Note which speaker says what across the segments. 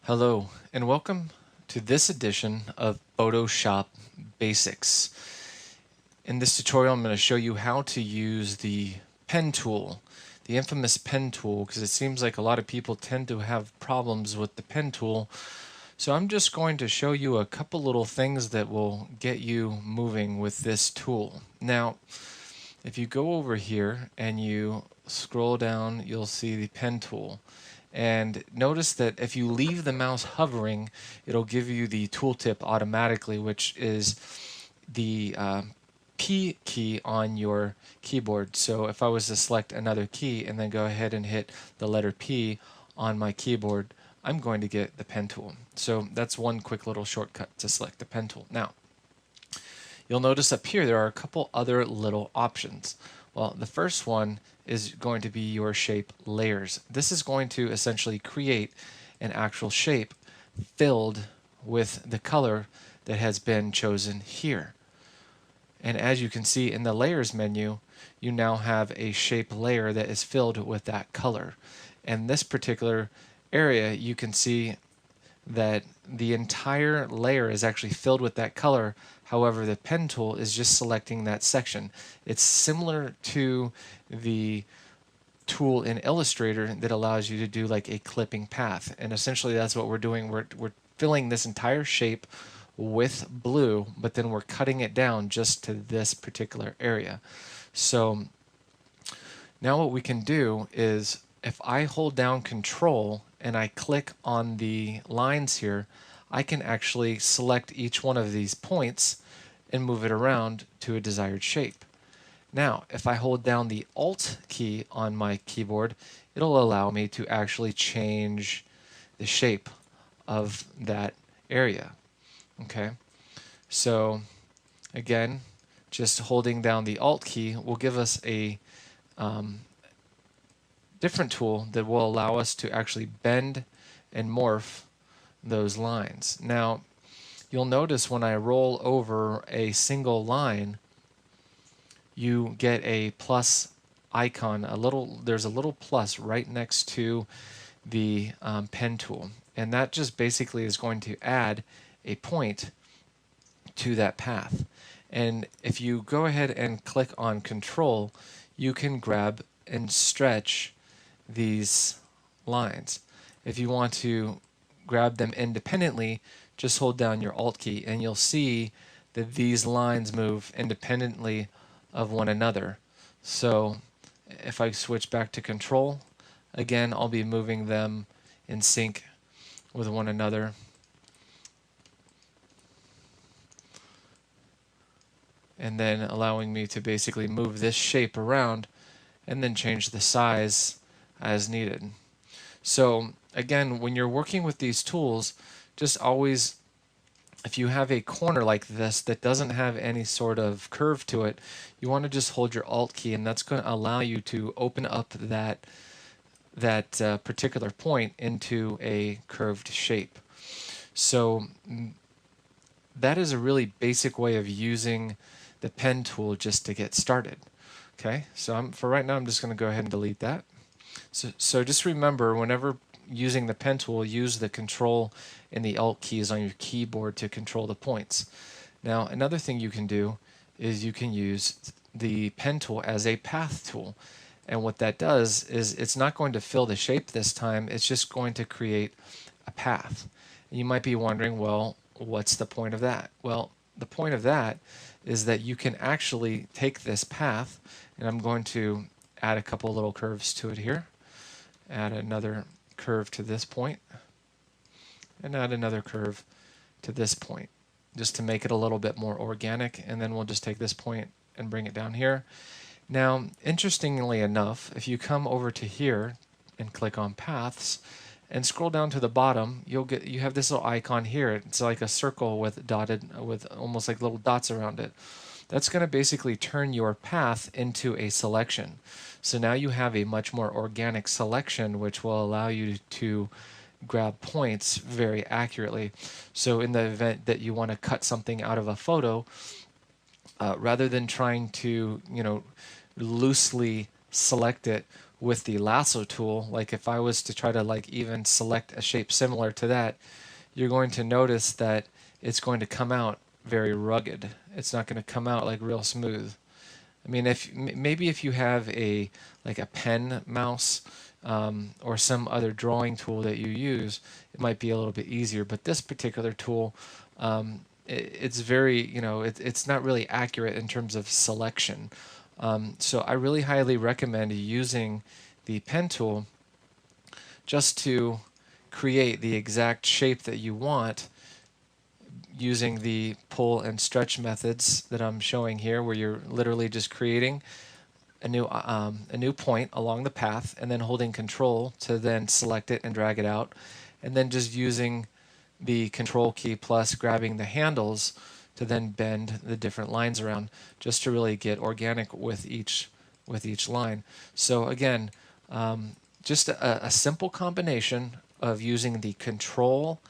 Speaker 1: Hello, and welcome to this edition of Photoshop Basics. In this tutorial, I'm going to show you how to use the pen tool, the infamous pen tool, because it seems like a lot of people tend to have problems with the pen tool. So I'm just going to show you a couple little things that will get you moving with this tool. Now, if you go over here and you scroll down, you'll see the pen tool. And notice that if you leave the mouse hovering, it'll give you the tooltip automatically, which is the P key on your keyboard. So if I was to select another key and then go ahead and hit the letter P on my keyboard, I'm going to get the pen tool. So that's one quick little shortcut to select the pen tool. Now, you'll notice up here there are a couple other little options. Well, the first one is going to be your shape layers. This is going to essentially create an actual shape filled with the color that has been chosen here. And as you can see in the layers menu, you now have a shape layer that is filled with that color. And this particular area, you can see that the entire layer is actually filled with that color. However, the pen tool is just selecting that section. It's similar to the tool in Illustrator that allows you to do like a clipping path. And essentially that's what we're doing. We're filling this entire shape with blue, but then we're cutting it down just to this particular area. So now what we can do is if I hold down Control and I click on the lines here, I can actually select each one of these points and move it around to a desired shape. Now, if I hold down the Alt key on my keyboard, it'll allow me to actually change the shape of that area. Okay, so again, just holding down the Alt key will give us a different tool that will allow us to actually bend and morph those lines. Now, you'll notice when I roll over a single line, you get a plus icon. There's a little plus right next to the pen tool, and that just basically is going to add a point to that path. And if you go ahead and click on Control, you can grab and stretch these lines. If you want to grab them independently, just hold down your Alt key and you'll see that these lines move independently of one another. So if I switch back to Control, again I'll be moving them in sync with one another. And then allowing me to basically move this shape around and then change the size as needed. So again, when you're working with these tools, just always, if you have a corner like this that doesn't have any sort of curve to it, you want to just hold your Alt key, and that's going to allow you to open up that particular point into a curved shape. So that is a really basic way of using the pen tool just to get started. Okay, so for right now I'm just going to go ahead and delete that. So just remember, whenever using the pen tool, use the Control and the Alt keys on your keyboard to control the points. Now, another thing you can do is you can use the pen tool as a path tool. And what that does is it's not going to fill the shape this time, it's just going to create a path. And you might be wondering, well, what's the point of that? Well, the point of that is that you can actually take this path, and I'm going to add a couple little curves to it here. Add another curve to this point, and add another curve to this point, just to make it a little bit more organic. And then we'll just take this point and bring it down here. Now, interestingly enough, if you come over to here and click on Paths and scroll down to the bottom, you have this little icon here. It's like a circle with almost like little dots around it. That's going to basically turn your path into a selection. So now you have a much more organic selection, which will allow you to grab points very accurately. So in the event that you want to cut something out of a photo, rather than trying to loosely select it with the lasso tool, like if I was to try to like even select a shape similar to that, you're going to notice that it's going to come out very rugged. It's not going to come out like real smooth. I mean, if maybe if you have a like a pen mouse or some other drawing tool that you use, it might be a little bit easier. But this particular tool, it's very, it's not really accurate in terms of selection. So I really highly recommend using the pen tool just to create the exact shape that you want using the pull and stretch methods that I'm showing here, where you're literally just creating a new point along the path and then holding control to then select it and drag it out, and then just using the control key plus grabbing the handles to then bend the different lines around, just to really get organic with each line. So again, just a simple combination of using the control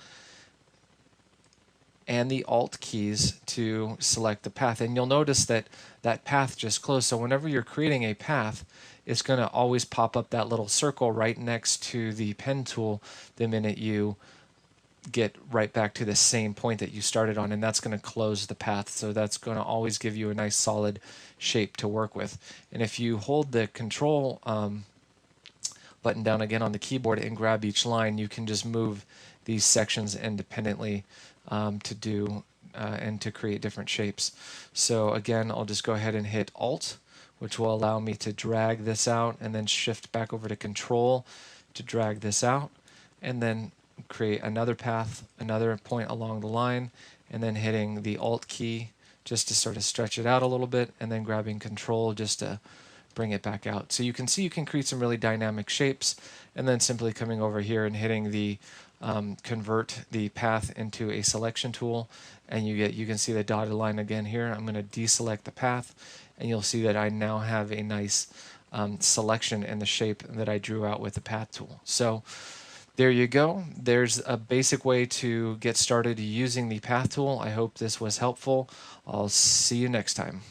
Speaker 1: and the Alt keys to select the path. And you'll notice that that path just closed. So whenever you're creating a path, it's going to always pop up that little circle right next to the pen tool the minute you get right back to the same point that you started on, and that's going to close the path. So that's going to always give you a nice solid shape to work with. And if you hold the control button down again on the keyboard and grab each line, you can just move these sections independently to do and to create different shapes. So again, I'll just go ahead and hit Alt, which will allow me to drag this out, and then shift back over to Control to drag this out, and then create another path, another point along the line, and then hitting the Alt key just to sort of stretch it out a little bit, and then grabbing Control just to bring it back out. So you can see you can create some really dynamic shapes, and then simply coming over here and hitting the convert the path into a selection tool, and you can see the dotted line again here. I'm going to deselect the path, and you'll see that I now have a nice selection in the shape that I drew out with the path tool. So there you go. There's a basic way to get started using the path tool. I hope this was helpful. I'll see you next time.